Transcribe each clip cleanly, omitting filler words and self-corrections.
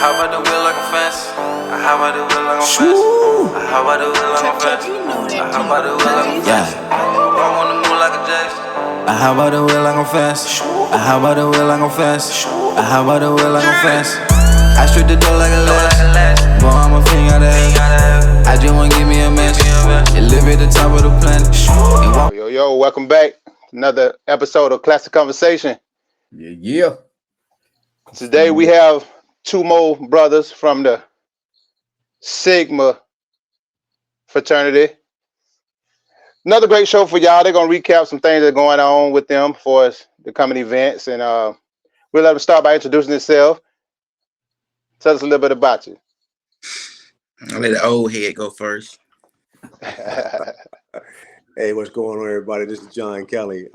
hop out the wheel like a fence. I hop out the wheel like a fence. I hop out the wheel like a fence. I hop out the wheel like a fence. Walk on the moon like a Jackson. I hop out the wheel like a fence. I hop out the wheel like a fence. I hop out the wheel like a fence. I strip the door like a latch. Boy, I'm a fiend out of heaven. I just wanna give me a mess. It live at the top of the planet. Yo, welcome back. Another episode of Classic Conversation. Yeah. Today we have two more brothers from the Sigma fraternity. Another great show for y'all. They're gonna recap some things that are going on with them for us, the coming events, and we'll let them start by introducing themselves. Tell us a little bit about you. I'll let the old head go first. Hey, what's going on, everybody? This is John Kelly.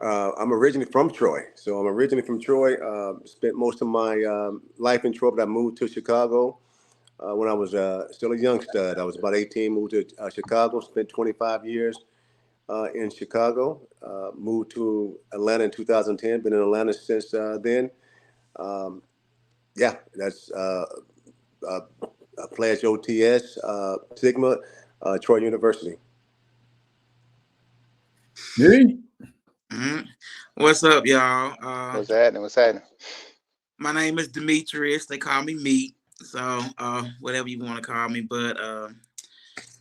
I'm originally from Troy. Spent most of my life in Troy, but I moved to Chicago when I was still a young stud. I was about 18, moved to Chicago, spent 25 years in Chicago, moved to Atlanta in 2010, been in Atlanta since then. That's Pledge OTS, Sigma, Troy University. Mm-hmm. What's up, y'all? What's happening? My name is Demetrius. They call me Meat, so whatever you want to call me. But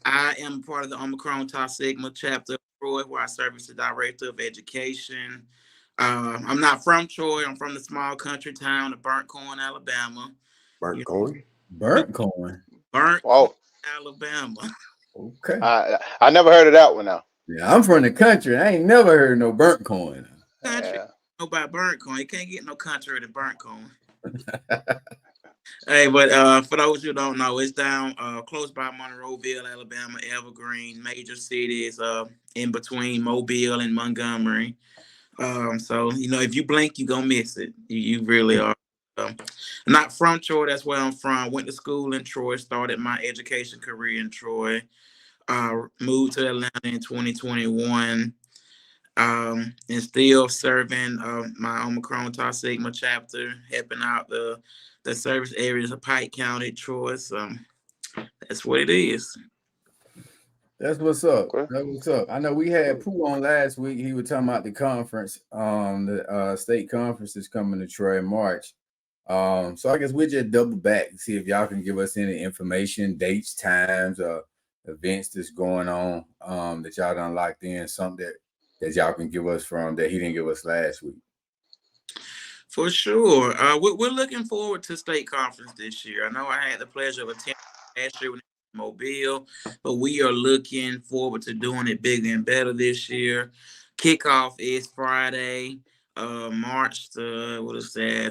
I am part of the Omicron Tau Sigma chapter of Troy, where I serve as the director of education. I'm not from Troy. I'm from the small country town of Burnt Corn, Alabama. Burnt corn, Alabama. Okay. I never heard of that one now. Yeah, I'm from the country. I ain't never heard no burnt corn. Country, know about burnt corn. You can't get no country to burnt corn. Hey, but for those who don't know, it's down close by Monroeville, Alabama, Evergreen, major cities in between Mobile and Montgomery. So if you blink, you're gonna miss it. You really are. Not from Troy, that's where I'm from. Went to school in Troy, started my education career in Troy. Moved to Atlanta in 2021. And still serving my Omicron Tau Sigma chapter, helping out the service areas of Pike County, Troy. So that's what it is. That's what's up. That's what's up. I know we had Pooh on last week. He was talking about the conference. The state conference is coming to Troy in March. So I guess we'll just double back and see if y'all can give us any information, dates, times, events that's going on that y'all done locked in, something that y'all can give us from that he didn't give us last week. For sure. We're looking forward to state conference this year. I know I had the pleasure of attending last year when it was Mobile, but we are looking forward to doing it bigger and better this year. Kickoff is Friday, March the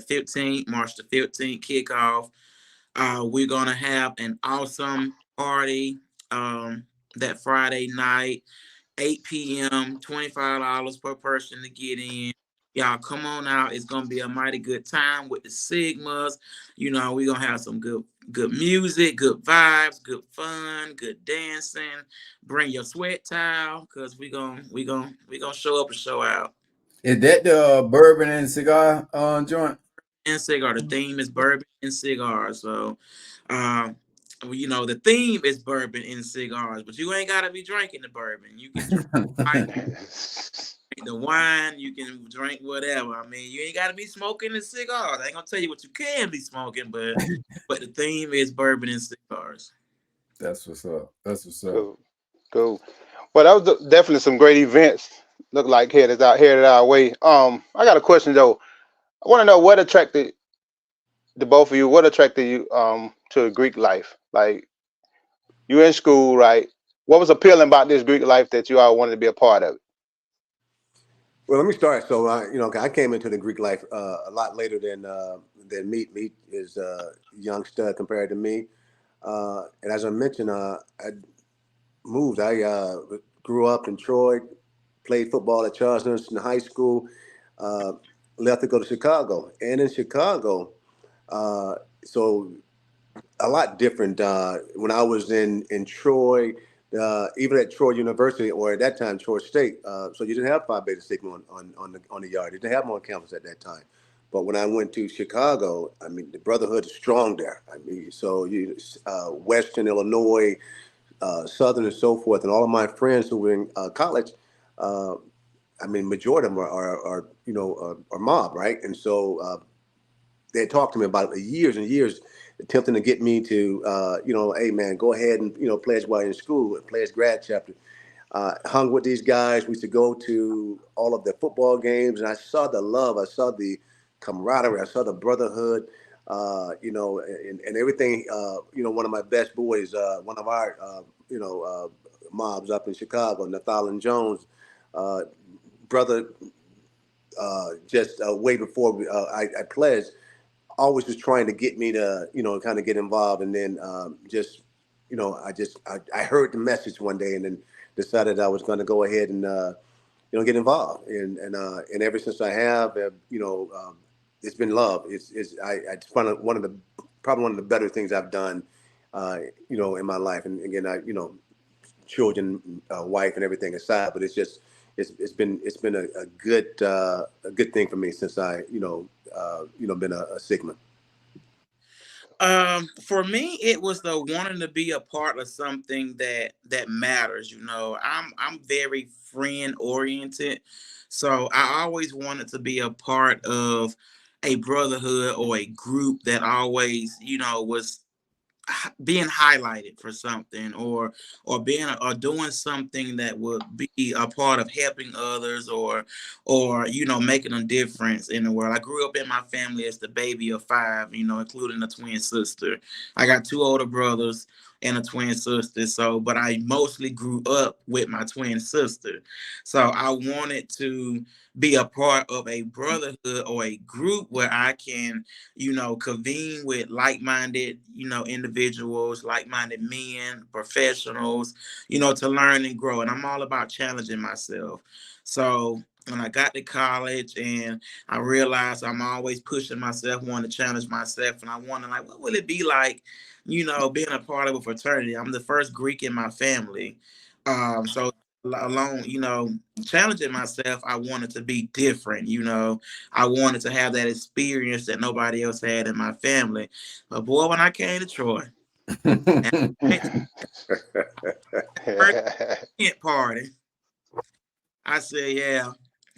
15th, March the 15th kickoff. We're gonna have an awesome party that Friday night. 8 p.m., $25 per person to get in. Y'all come on out. It's going to be a mighty good time with the Sigmas. We're going to have some good music, good vibes, good fun, good dancing. Bring your sweat towel because we're going to show up and show out. Is that the bourbon and cigar joint? And cigar. The theme is bourbon and cigars. So, the theme is bourbon and cigars, but you ain't gotta be drinking the bourbon. You can drink the wine, you can drink whatever. I mean, you ain't gotta be smoking the cigars. I ain't gonna tell you what you can be smoking, but the theme is bourbon and cigars. That's what's up. Cool. Well, that was definitely some great events. Look like headed our way. I got a question though. I want to know what attracted the both of you. What attracted you to the Greek life? Like, you in school, right? What was appealing about this Greek life that you all wanted to be a part of it? Well, let me start. So, I came into the Greek life a lot later than Meat. Meat is a young stud compared to me. And as I mentioned, I moved. I grew up in Troy, played football at Charles Nursing High School, left to go to Chicago. And in Chicago, so a lot different when I was in Troy, even at Troy University, or at that time Troy State. So you didn't have Phi Beta Sigma on the yard. You didn't have them on campus at that time. But when I went to Chicago, I mean, the brotherhood is strong there. I mean, so Western Illinois, Southern, and so forth, and all of my friends who were in college, I mean, majority of them are mob, right? And so they had talked to me about it years and years, attempting to get me to, hey man, go ahead and pledge while you're in school, pledge grad chapter. Hung with these guys. We used to go to all of their football games, and I saw the love, I saw the camaraderie, I saw the brotherhood, and everything. One of my best boys, one of our, mobs up in Chicago, Nathan Jones, brother, just way before I pledged, always was trying to get me to, kind of get involved, and then I heard the message one day, and then decided I was going to go ahead and get involved, and ever since I have, it's been love. It's one of the probably one of the better things I've done, in my life. And again, children, wife, and everything aside, but it's been a good thing for me since I been a Sigma. For me, it was the wanting to be a part of something that matters. I'm very friend oriented, so I always wanted to be a part of a brotherhood or a group that always, was being highlighted for something, or doing something that would be a part of helping others, or making a difference in the world. I grew up in my family as the baby of 5, including a twin sister. I got 2 older brothers and a twin sister, but I mostly grew up with my twin sister. So I wanted to be a part of a brotherhood or a group where I can convene with like-minded, individuals, like-minded men, professionals, to learn and grow. And I'm all about challenging myself. So when I got to college and I realized I'm always pushing myself, wanting to challenge myself, and I wonder, like, what will it be like, being a part of a fraternity? I'm the first Greek in my family. So alone, challenging myself, I wanted to be different. I wanted to have that experience that nobody else had in my family. But boy, when I came to Troy, and first tent party, I said, yeah,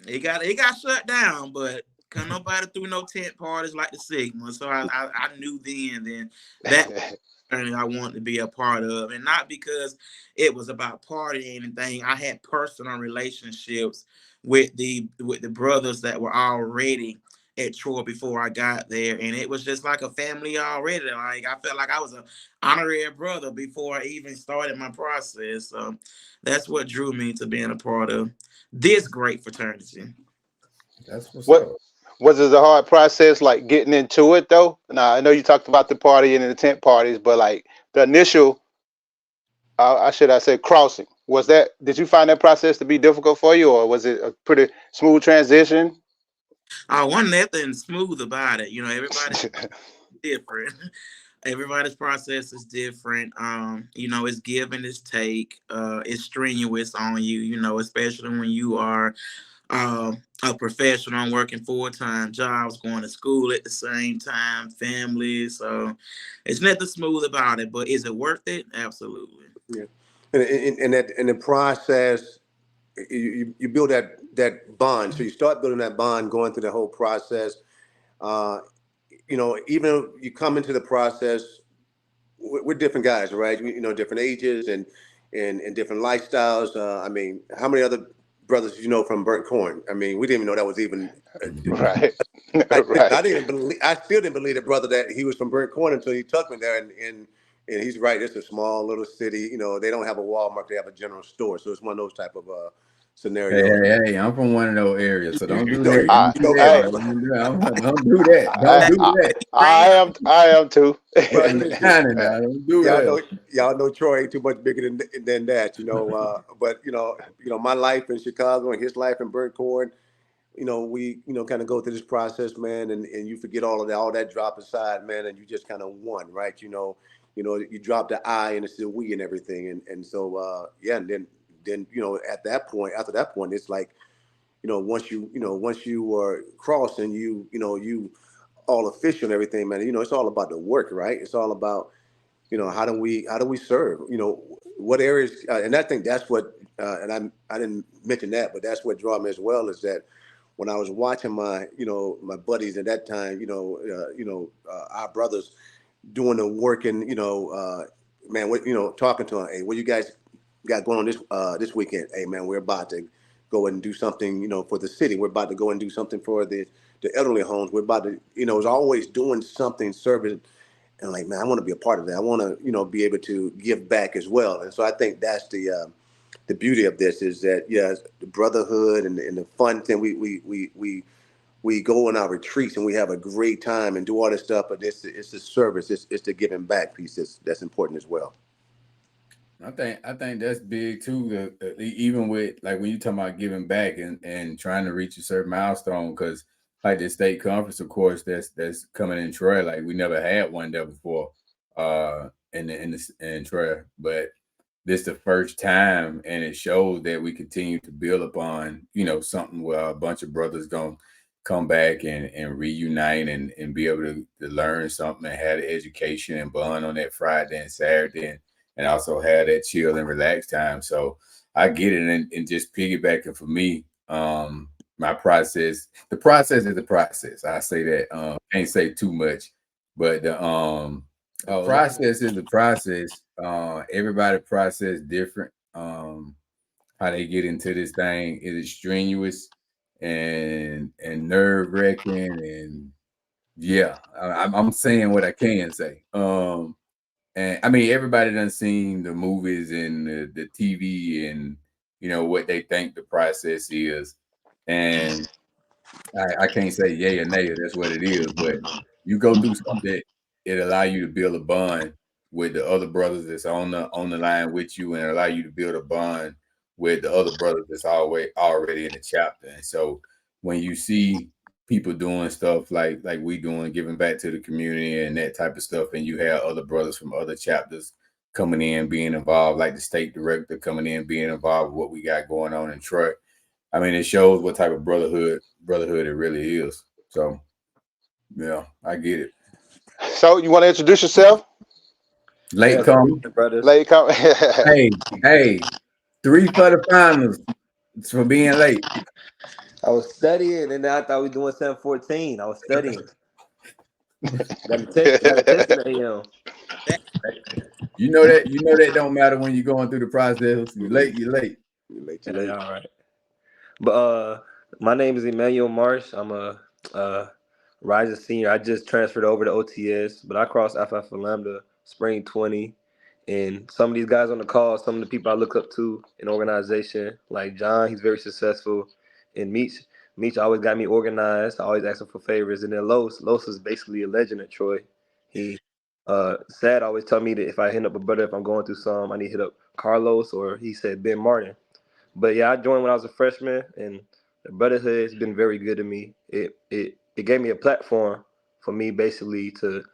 it got shut down, but cause nobody threw no tent parties like the Sigma. So I knew then that I wanted to be a part of, and not because it was about partying or anything. I had personal relationships with the brothers that were already at Troy before I got there, and it was just like a family already. Like I felt like I was an honorary brother before I even started my process. So that's what drew me to being a part of this great fraternity. That's what's What up. was it a hard process, like getting into it though? Now I know you talked about the party and the tent parties, but like the initial, I say crossing. Was that? Did you find that process to be difficult for you, or was it a pretty smooth transition? Wasn't nothing smooth about it. Everybody's different. Everybody's process is different. It's give and it's take. It's strenuous on you, especially when you are a professional working full-time jobs, going to school at the same time, family. So it's nothing smooth about it, but is it worth it? Absolutely. Yeah, and that in the process, you build that bond. So you start building that bond, going through the whole process. Uh, even you come into the process, we're different guys, right? Different ages and different lifestyles. I mean, how many other brothers from Burnt Corn? I mean, we didn't even know that was even. Right. I Right. didn't believe. I still didn't believe the brother that he was from Burnt Corn until he took me there, and he's right. It's a small little city. They don't have a Walmart; they have a general store. So it's one of those type of scenarios. Hey, I'm from one of those areas, so don't do know, that. I, Don't do that, I, bro. Don't do that. Don't I, do I, that. I am. I am too. well, I'm shining now. Don't do y'all that. know, y'all know Troy ain't too much bigger than that. But my life in Chicago and his life in Burnt Corn. We kind of go through this process, man, and you forget all that drop aside, man, and you just kind of one, right? You drop the I and it's the we and everything, and so yeah, and then at that point, after that point, it's like once you are crossing, you all official and everything, man. It's all about the work, right? It's all about, how do we serve? What areas, and I think that's what, and I didn't mention that, but that's what drew me as well, is that when I was watching my buddies at that time, our brothers doing the work, and man, what talking to them, hey, what you guys got going on this weekend? Hey, man, we're about to go and do something, for the city. We're about to go and do something for the elderly homes. We're about to, it's always doing something, serving. And like, man, I want to be a part of that. I want to, be able to give back as well. And so I think that's the beauty of this, is that, the brotherhood and the fun thing. We go on our retreats and we have a great time and do all this stuff, but it's the service, it's the giving back piece that's important as well. I think that's big too. Even with, like, when you talk about giving back and trying to reach a certain milestone, because like the state conference, of course, that's coming in Troy. Like, we never had one there before, in Troy, but this the first time, and it shows that we continue to build upon, something where a bunch of brothers gonna come back and reunite and be able to learn something and have the education and bond on that Friday and Saturday, and also have that chill and relax time. So I get it, and just piggybacking for me, my process, the process is the process. I say that, can't say too much, but the process is the process. Everybody process different. How they get into this thing is strenuous and nerve-wracking, and yeah, I'm saying what I can say. And I mean, everybody done seen the movies and the TV, and what they think the process is, and I can't say yay or nay, that's what it is, but you go through something, it allow you to build a bond with the other brothers that's on the line with you, and allow you to build a bond with the other brothers that's already in the chapter. And so when you see people doing stuff like we doing, giving back to the community and that type of stuff, and you have other brothers from other chapters coming in, being involved, like the state director coming in, being involved with what we got going on in Troy, I mean, it shows what type of brotherhood it really is. So, yeah, I get it. So, you want to introduce yourself? Late coming. Late coming. Hey, 3 for the finals. It's for being late. I was studying, and I thought we were doing 7:14. I was studying. Got a test at AM. You know that don't matter when you're going through the process. You're late. You're late. All right. But my name is Emmanuel Marsh. I'm a rising senior. I just transferred over to OTS, but I crossed Alpha Lambda spring 20. And some of these guys on the call, some of the people I look up to in organization, like John, he's very successful. And Meech always got me organized. I always ask him for favors. And then Los is basically a legend at Troy. He Sad always tell me that if I hit up a brother, if I'm going through some, I need to hit up Carlos, or he said Ben Martin. But yeah, I joined when I was a freshman, and the brotherhood has been very good to me. It gave me a platform for me basically to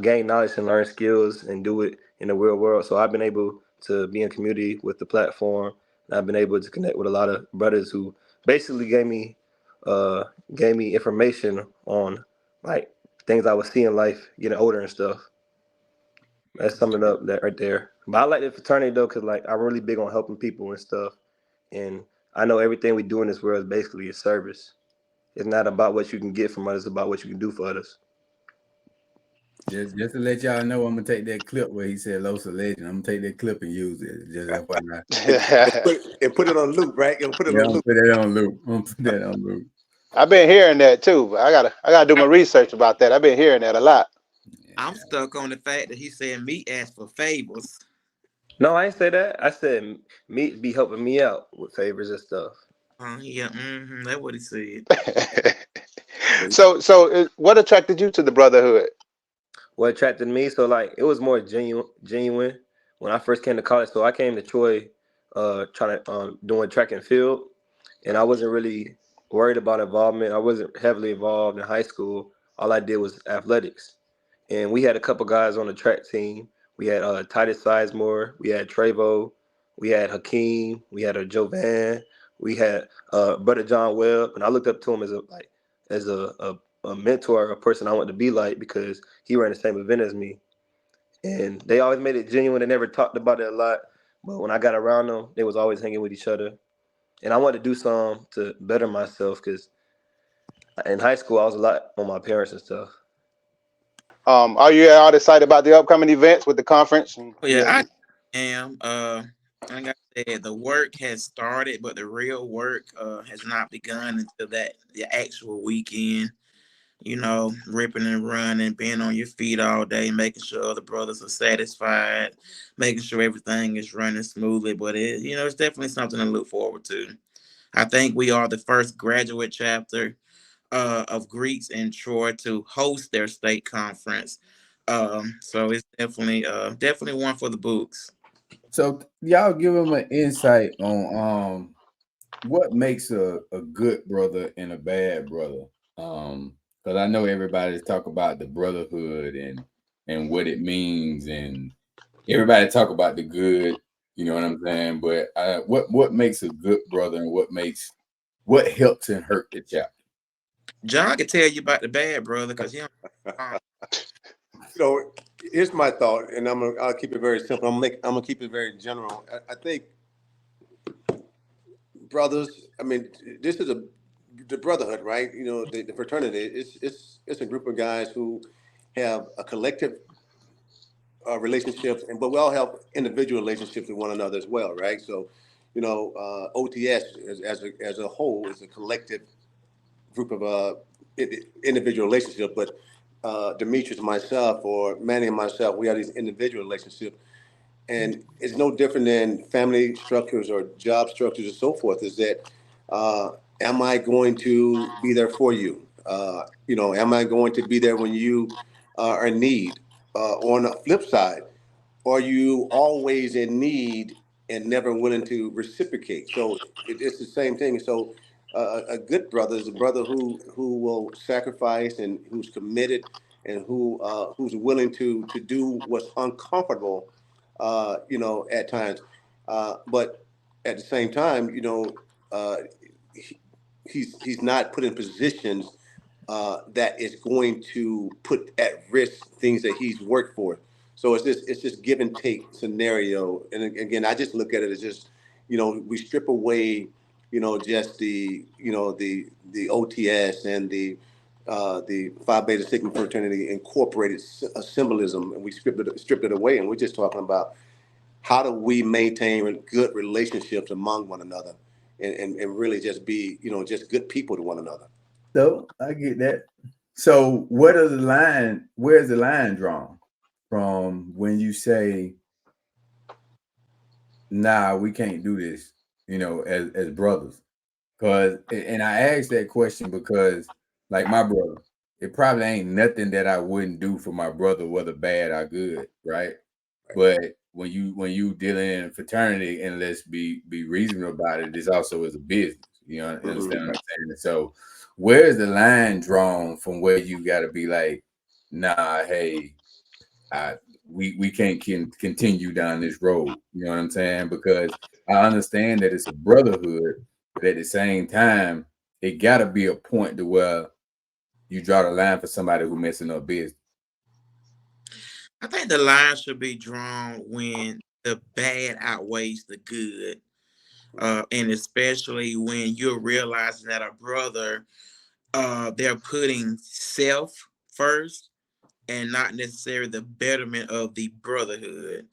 gain knowledge and learn skills and do it in the real world. So I've been able to be in community with the platform, and I've been able to connect with a lot of brothers who basically gave me information on like things I would see in life, getting older and stuff. That's summing up that right there. But I like the fraternity though, because like I'm really big on helping people and stuff. And I know everything we do in this world is basically a service. It's not about what you can get from others, it's about what you can do for others. Just to let y'all know, I'm gonna take that clip where he said Los a legend. I'm gonna take that clip and use it. Just FYI. and put it on loop, right? Put it on loop. Put that on loop. I'm put that on loop. I've been hearing that too, but I gotta do my research about that. I've been hearing that a lot. I'm stuck on the fact that he said me ask for favors. No, I ain't say that. I said me be helping me out with favors and stuff. Yeah, that's what he said. So what attracted you to the brotherhood? What attracted me, so like it was more genuine when I first came to college. So I came to Troy trying to doing track and field, and I wasn't really worried about involvement. I wasn't heavily involved in high school. All I did was athletics, and we had a couple guys on the track team. We had Titus Sizemore, we had Trevo, we had Hakeem, we had a Jovan, we had Brother John Webb, and I looked up to him as a mentor, a person I wanted to be like, because he ran the same event as me. And they always made it genuine. They never talked about it a lot. But when I got around them, they was always hanging with each other. And I wanted to do something to better myself, because in high school, I was a lot on my parents and stuff. Are you all excited about the upcoming events with the conference? Yeah, I am. Like I said, the work has started, but the real work has not begun until the actual weekend. You know, ripping and running, being on your feet all day, making sure the brothers are satisfied, making sure everything is running smoothly. But it's definitely something to look forward to. I think we are the first graduate chapter of Greeks in Troy to host their state conference. So it's definitely one for the books. So y'all give them an insight on what makes a good brother and a bad brother. Because I know everybody's talk about the brotherhood and what it means, and everybody talk about the good, you know what I'm saying? But what makes a good brother, and what helps and hurt the chapter? John can tell you about the bad brother, because Here's my thought, and I'll keep it very simple. I'm gonna keep it very general. I think brothers. I mean, this is the brotherhood, right? The fraternity. It's a group of guys who have a collective relationships, but we all have individual relationships with one another as well, right? So, OTS as a whole is a collective group of individual relationships, but Demetrius, myself, or Manny and myself, we have these individual relationships. And it's no different than family structures or job structures and so forth, is that am I going to be there for you? Am I going to be there when you are in need? On the flip side, are you always in need and never willing to reciprocate? So it's the same thing. So a good brother is a brother who will sacrifice and who's committed and who's willing to do what's uncomfortable, at times. But at the same time, he's not put in positions that is going to put at risk things that he's worked for. So it's just give and take scenario. And again, I just look at it as just, we strip away, just the OTS and the Phi Beta Sigma fraternity incorporated symbolism, and we stripped it away, and we're just talking about how do we maintain good relationships among one another, and really just be, just good people to one another. So I get that. So where's the line drawn from when you say, nah, we can't do this, as brothers? And I asked that question because, like, my brother, it probably ain't nothing that I wouldn't do for my brother, whether bad or good, right? But when you dealing in fraternity, and let's be reasonable about it, this also is a business. You understand what I'm saying? So where's the line drawn from where you got to be like, nah, hey, we can't continue down this road. You know what I'm saying? Because I understand that it's a brotherhood, but at the same time, it got to be a point to where you draw the line for somebody who messing up business. I think the line should be drawn when the bad outweighs the good. And especially when you're realizing that a brother, they're putting self first and not necessarily the betterment of the brotherhood.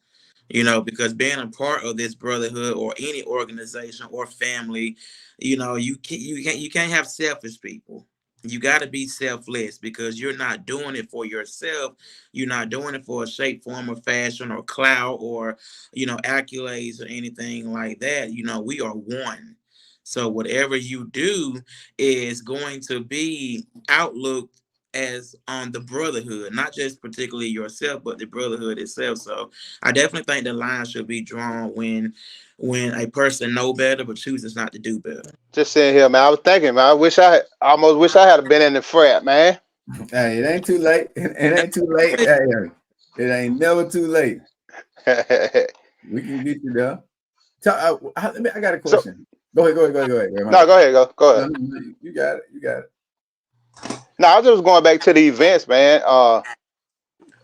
Because being a part of this brotherhood or any organization or family, you can't have selfish people. You got to be selfless, because you're not doing it for yourself. You're not doing it for a shape, form, or fashion, or clout, or accolades or anything like that. We are one. So whatever you do is going to be outlooked as on the brotherhood, not just particularly yourself, but the brotherhood itself. So I definitely think the line should be drawn when a person know better but chooses not to do better. Just sitting here, man. I was thinking, man. I almost wish I had been in the frat, man. Hey, it ain't too late. It ain't too late. Hey, it ain't never too late. We can get you there. I got a question. Go ahead. No, go ahead. Go ahead. No, you got it. No, I was just going back to the events, man. I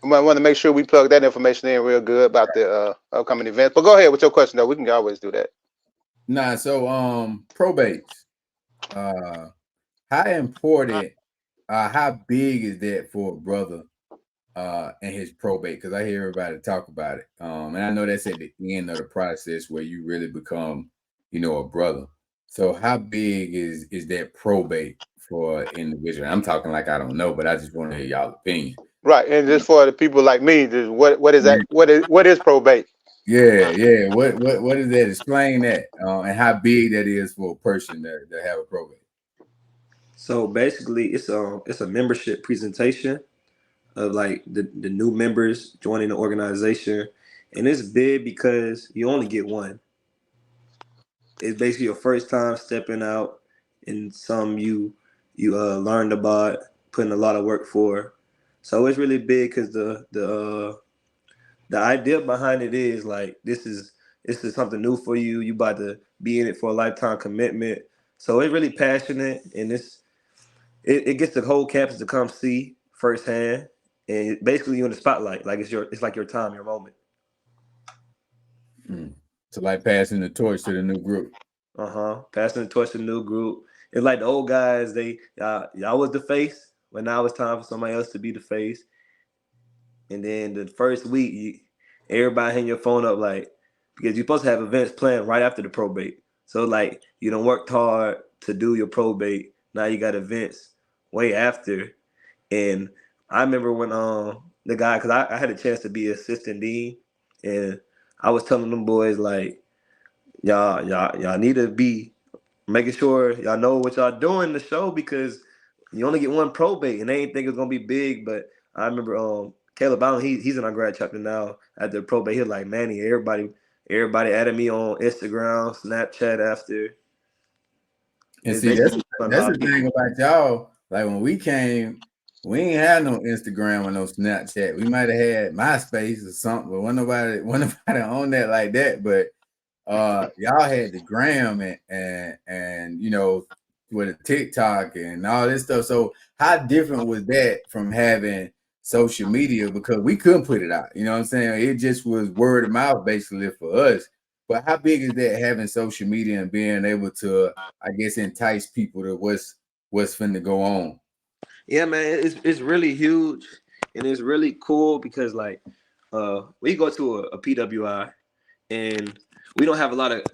want to make sure we plug that information in real good about the upcoming events. But go ahead with your question, though. We can always do that. Nah, so probates. How important, how big is that for a brother and his probate? Because I hear everybody talk about it. And I know that's at the end of the process where you really become, a brother. So how big is that probate for an individual? I'm talking like I don't know, but I just want to hear y'all's opinion. Right, and just for the people like me, just what is that? What is probate? Yeah. What is that? Explain that, and how big that is for a person that have a probate. So basically, it's a membership presentation of like the new members joining the organization, and it's big because you only get one. It's basically your first time stepping out in some you learned about, putting a lot of work for. So it's really big because the idea behind it is like this is something new for you. You about to be in it for a lifetime commitment. So it's really passionate, and it gets the whole campus to come see firsthand, and basically you're in the spotlight. Like it's like your time, your moment. So like passing the torch to the new group. Passing the torch to the new group. It's like the old guys. Y'all was the face, but now it's time for somebody else to be the face. And then the first week, everybody hang your phone up like because you're supposed to have events planned right after the probate. So like you don't work hard to do your probate. Now you got events way after. And I remember when the guy, because I had a chance to be assistant dean, and I was telling them boys like y'all need to be making sure y'all know what y'all doing in the show because you only get one probate, and they ain't think it's gonna be big. But I remember Caleb Allen, he's in our grad chapter now. At the probate, he was like, Manny, everybody added me on Instagram, Snapchat after. And see, that's the thing about y'all. Like when we came, we ain't had no Instagram or no Snapchat. We might have had MySpace or something, but wasn't nobody on that like that. But y'all had the gram and with the TikTok and all this stuff. So how different was that from having social media? Because we couldn't put it out. You know what I'm saying? It just was word of mouth basically for us. But how big is that having social media and being able to, I guess, entice people to what's finna go on? Yeah, man, it's really huge and it's really cool because like we go to a PWI and we don't have a lot of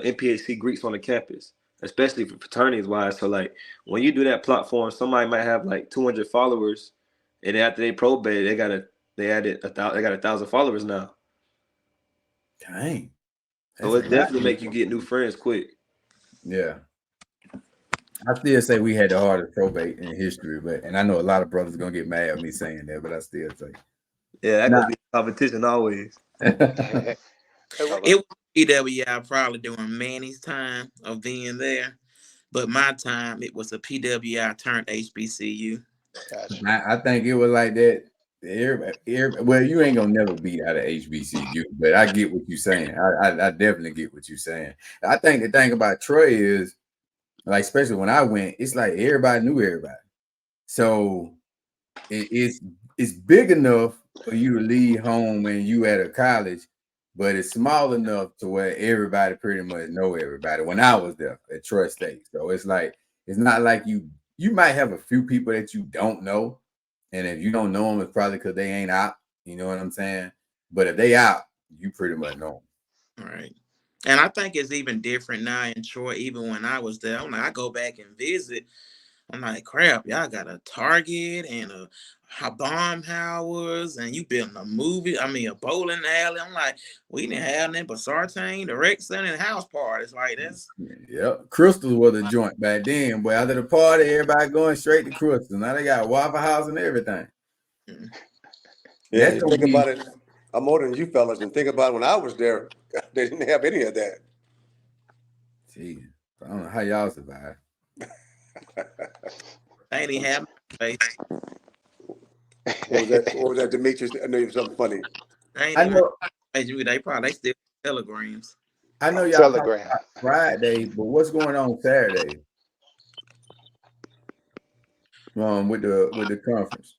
NPHC Greeks on the campus, especially for fraternities wise. So like when you do that platform, somebody might have like 200 followers, and after they probate, they got 1,000 followers now. Dang. So it definitely make you get new friends quick. Yeah. I still say we had the hardest probate in history, and I know a lot of brothers are gonna get mad at me saying that, but I still say, yeah, that gonna be competition always. It was PWI probably during Manny's time of being there, but my time it was a PWI turned HBCU. Gotcha. I think it was like that. Well, you ain't gonna never beat out of HBCU, but I get what you're saying. I definitely get what you're saying. I think the thing about Troy is, like, especially when I went, it's like everybody knew everybody. So it's big enough for you to leave home when you at a college, but it's small enough to where everybody pretty much know everybody. When I was there at Troy State, so it's like it's not like you might have a few people that you don't know, and if you don't know them, it's probably because they ain't out. You know what I'm saying? But if they out, you pretty much know them. Right. And I think it's even different now in Troy. Even when I was there, I'm like, I go back and visit. I'm like, crap, y'all got a Target and a bomb hours, and you building a a bowling alley. I'm like, we didn't have nothing but Sartain, the rec center, and house parties. Like that's Yep. Crystals was a joint back then, but after the party, everybody going straight to Crystals. Now they got Waffle House and everything. Yeah, you think about it. I'm older than you fellas, and think about it, when I was there, they didn't have any of that. Gee, I don't know how y'all survive. they didn't have space. What was that, Demetrius? I know you something funny. They ain't even they still telegrams. I know y'all Telegram. about Friday, but what's going on Saturday? With the conference.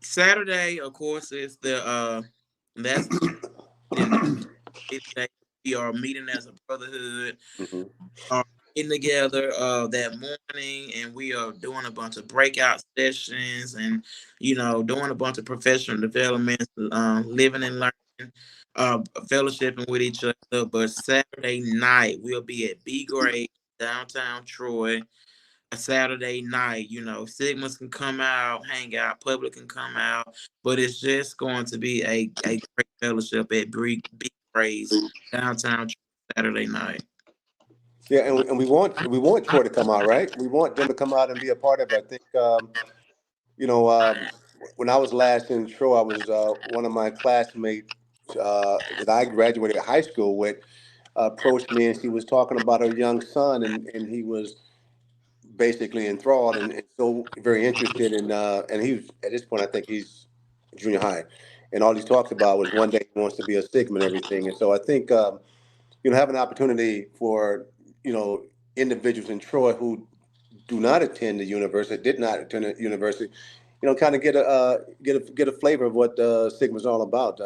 Saturday, of course, is that's we are meeting as a brotherhood, are getting together that morning, and we are doing a bunch of breakout sessions, and doing a bunch of professional development, living and learning, fellowshipping with each other. But Saturday night we'll be at B Grade downtown Troy. A Saturday night, Sigmas can come out, hang out, public can come out, but it's just going to be a great fellowship at Big Praise downtown Saturday night. Yeah, and we want Troy to come out, right? We want them to come out and be a part of it. I think when I was last in Troy, I was one of my classmates that I graduated high school with approached me, and she was talking about her young son, and he was basically enthralled and so very interested in and he was at this point, I think he's junior high, and all he talks about was one day he wants to be a Sigma and everything. And so I think have an opportunity for individuals in Troy who do not attend the university, did not attend the university, kind of get a flavor of what Sigma's all about.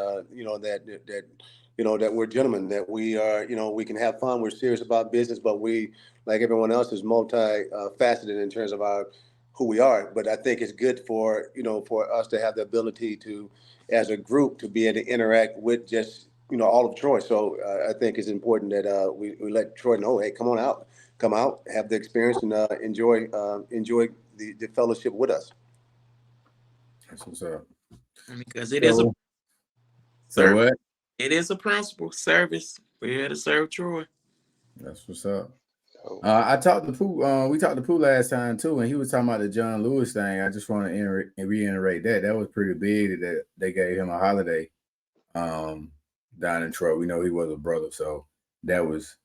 That we're gentlemen, that we are, we can have fun. We're serious about business, but we, like everyone else, is faceted in terms of who we are. But I think it's good for us to have the ability to, as a group, to be able to interact with just all of Troy. So I think it's important that we let Troy know, hey, come out, have the experience, and enjoy the fellowship with us. That's what's up. Because it is what? It is a principal service. We're here to serve Troy. That's what's up. I talked to Pooh. We talked to Pooh last time too, and he was talking about the John Lewis thing. I just want to reiterate that was pretty big that they gave him a holiday down in Troy. We know he was a brother, so that was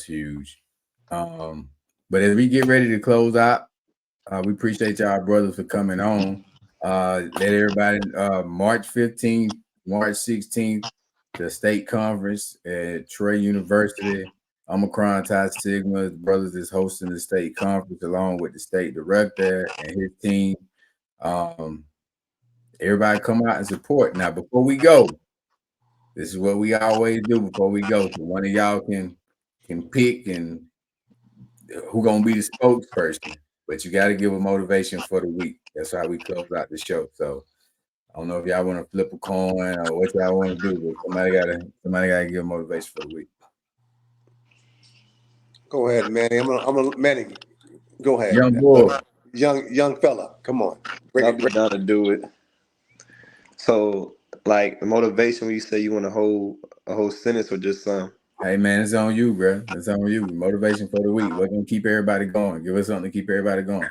huge. But as we get ready to close out, we appreciate y'all brothers for coming on. Let everybody March 15th, March 16th, the state conference at Troy University. Omicron Chi Sigma brothers is hosting the state conference along with the state director and his team. Everybody come out and support. Now, before we go, this is what we always do before we go. So one of y'all can pick and who gonna be the spokesperson, but you got to give a motivation for the week. That's how we close out the show. So I don't know if y'all want to flip a coin or what y'all want to do, but somebody gotta give a motivation for the week. Go ahead, Manny. Manny. Go ahead. Young boy. Young fella. Come on. I'll be down to do it. So, like, the motivation when you say you want to hold a whole sentence or just some? Hey, man, it's on you, bro. It's on you. Motivation for the week. We're going to keep everybody going. Give us something to keep everybody going.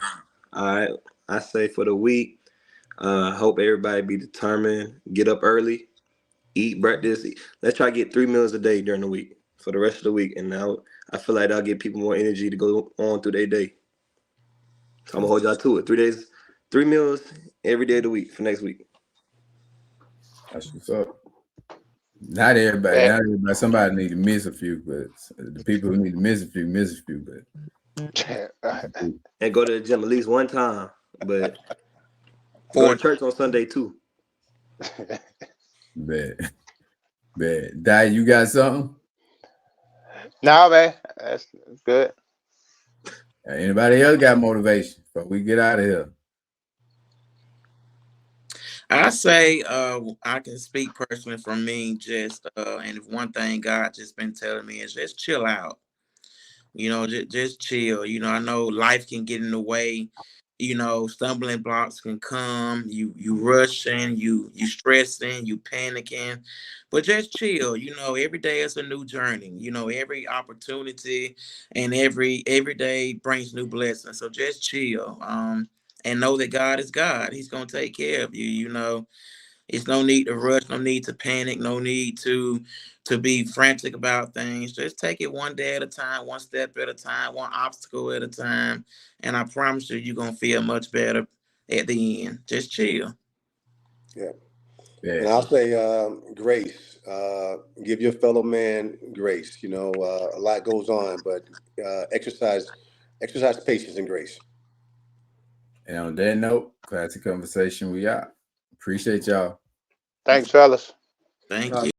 All right. I say for the week, hope everybody be determined. Get up early. Eat breakfast. Let's try to get 3 meals a day during the week for the rest of the week. And now I feel like that'll give people more energy to go on through their day. So I'm going to hold y'all to it. 3 days, 3 meals every day of the week for next week. That's what's up. Not everybody. Somebody need to miss a few, but the people who need to miss a few, but and go to the gym at least one time, but go to church on Sunday too. Bad. Dad, you got something? No, man, that's good. Anybody else got motivation? But we get out of here. I say I can speak personally from me, just and if one thing God just been telling me is just chill out. Just chill. I know life can get in the way. Stumbling blocks can come. You rushing, you stressing, you panicking, but just chill. Every day is a new journey. Every opportunity and every day brings new blessings. So just chill. And know that God is God. He's gonna take care of you. It's no need to rush, no need to panic, no need to be frantic about things. Just take it one day at a time, one step at a time, one obstacle at a time. And I promise you're going to feel much better at the end. Just chill. Yeah. Yeah. And I'll say grace. Give your fellow man grace. You know, a lot goes on, but exercise patience and grace. And on that note, classic conversation, we out. Appreciate y'all. Thanks, fellas. Thank you.